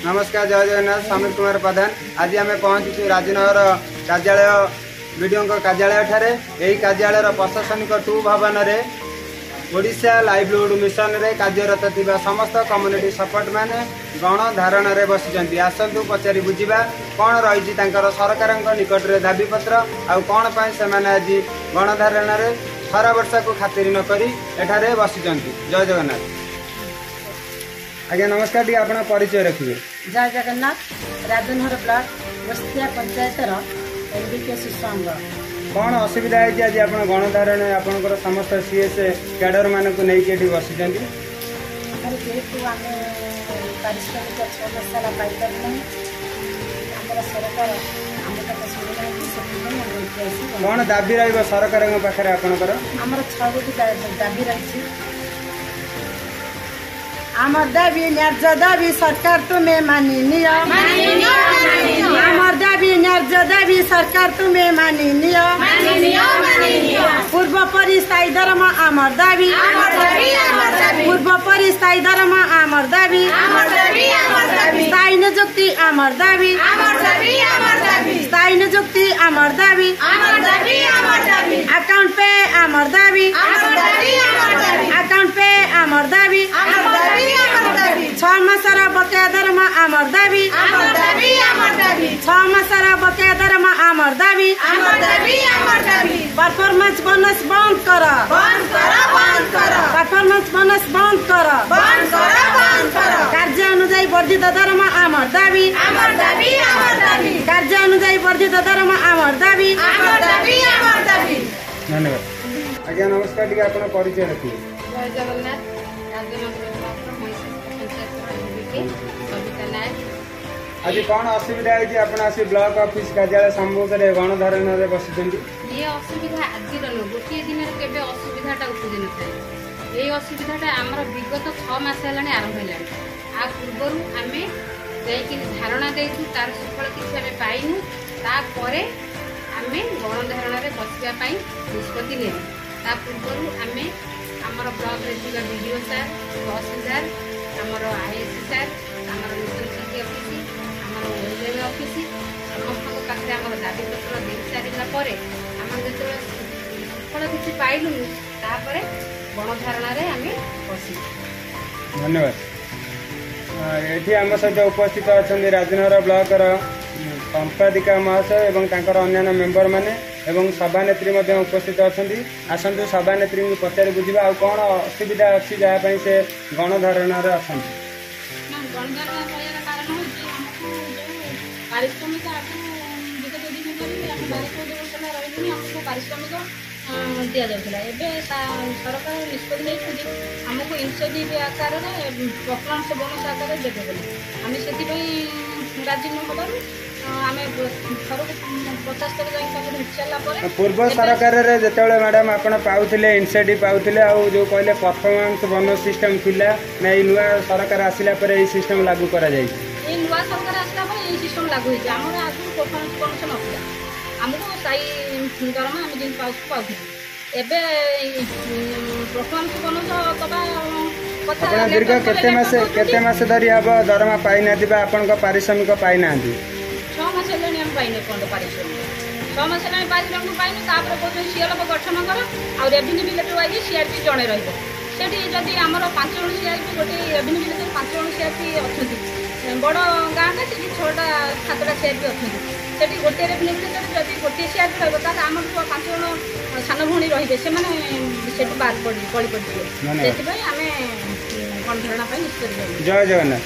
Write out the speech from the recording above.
नमस्कार, जय जगन्नाथ। समीर कुमार प्रधान। आज आम पहुंचु राजनगर कार्यालय विडीओ कार्यालय ठारे। यही कार्यालय प्रशासनिक 2 भवन रे ओडिशा लाइवलीहुड मिशन रे कार्यरत थिबा समस्त कम्युनिटी सपोर्ट माने गणधारण रे बसिचंती। आसंतु पचारि बुझिबा कौन रही सरकार निकट रे दाबी पत्र आउ कौन पाई से माने आज गणधारण रे सारा वर्षा को खातिर न करी एठारे बसिचंती। जय जगन्नाथ। आज्ञा नमस्कार, टी आपन परिचय रखिए। जय जगन्नाथ। राजनगर ब्लॉक बस्तिया पंचायत एमबीके सुसंग कौन असुविधा है आज आप गणधारण आपंकर समस्त सीएस कैडर मान को नहीं कि बसिचंती? जेहेतु आम पारिश्रमिक 6 मास है पाई सरकार कौन दाबी रही सरकार पाखे आपंकर? आमर 6 गोटी दाबी रही। आमर दाबी न्याय्य दाबी सरकार तुम्हें माननीय। आमर दाबी न्याय्य दाबी सरकार तुम्हें माननीय। पूर्व परिस्थायी धर्म आमर दाबी। पूर्व परिस्थायी धर्म आमर दाबी। स्थायी नियुक्ति आमर दाबी। स्थायी नियुक्ति आमर दाबी। अकाउंट पे आमर दाबी। अकाउंट पे आमर दाबी। 6 मासर बकाया धर्म आमर दाबी। 6 मासर बकाया धर्म आमर दाबी। परफॉर्मेंस बोनस बंद कर। परफॉर्मेंस बोनस बंद कर। कार्य अनुযায়ী वर्धित धर्म आमर दाबी। कार्य अनुযায়ী वर्धित धर्म आमर दाबी। धन्यवाद। आज्ञा नमस्कार, टी आपन परिचय रखिए। जय जगन्नाथ। आज कौन असुविधा है आप ब्लॉक ऑफिस कार्यालय सम्मुख में गणधारण बसिचंती? ये असुविधा आज गोटे दिन के असुविधाटा उपजे न था। ये असुविधाटा आमर विगत 6 मास है आरंभ है। आ पूर्वर आम धारणा देचु तार सुफल किसी आम पाइनु। तापर आम गणधारण बसवाई निष्पत्ति नेलु। ता पूर्वर आम आमर ब्लॉक रे वीडियो सार, तहसीलदार, आमर आईएससी सार, आमर मिशन शक्ति ऑफिस, आमर ओएलएम ऑफिस समस्त पाखे आम दाबी पत्र दे सारा आम जो सुफल किसी पाइलु तापर गणधारण आम बस। धन्यवाद। ये आम सहित उपस्थित अच्छा राजनगर ब्लॉक संपादिका महाशय एवं अन्य मेम्बर माने एवं सभानेत्री उपस्थित अच्छा। आसतु सभानेत्री को पचारि बुझा आ कौन असुविधा अच्छी जहाँपाई से गणधारण अच्छा। दि जाऊला सरकार निष्पत्ति आमको इनसेटिव आकार परफॉर्मेंस बोनस आकार देवे बोली आम से राजी न आम थर 50 सारा पूर्व सरकार जो मैडम आप पाते इनसेटिव पाते जो कहले परफॉर्मेंस बोनस सिस्टम थिला ना नुआ सरकार आसला सिस्टम लागू करा जाय। नुआ सरकार आसला सिस्टम लागू होती आम आगे परफॉर्मेंस बोनस नाला आमको साई दरमा आम जिन पाऊँ एबे परफॉर्मेंस बोनस दबा दीर्घ केते मास धरी हम दरमा पाई ना आपण पारिश्रमिक पाई ना 6 मास है पाइने पारिश्रमिक 6 मास है पारिश्रमिक पाइनु। तापर कहते सीएलएफ गठन कर आ रेवेन्यू विलेज वाइज सीआरपी जड़े रही जदि आमर 5 जन सीआरपी गोटे रेवेन्यू विलेज 5 जन सीआरपी अच्छा बड़ गाँटा से 6टा 7टा सीआरपी अच्छा से गोटे रेवेन्यू विलेज जब गोटे सीआरपी रही आम 5 जन सान भौणी रही से बाहर पड़ी पड़े से आम गणधारणा निष्पत्ति। जय जगन्नाथ।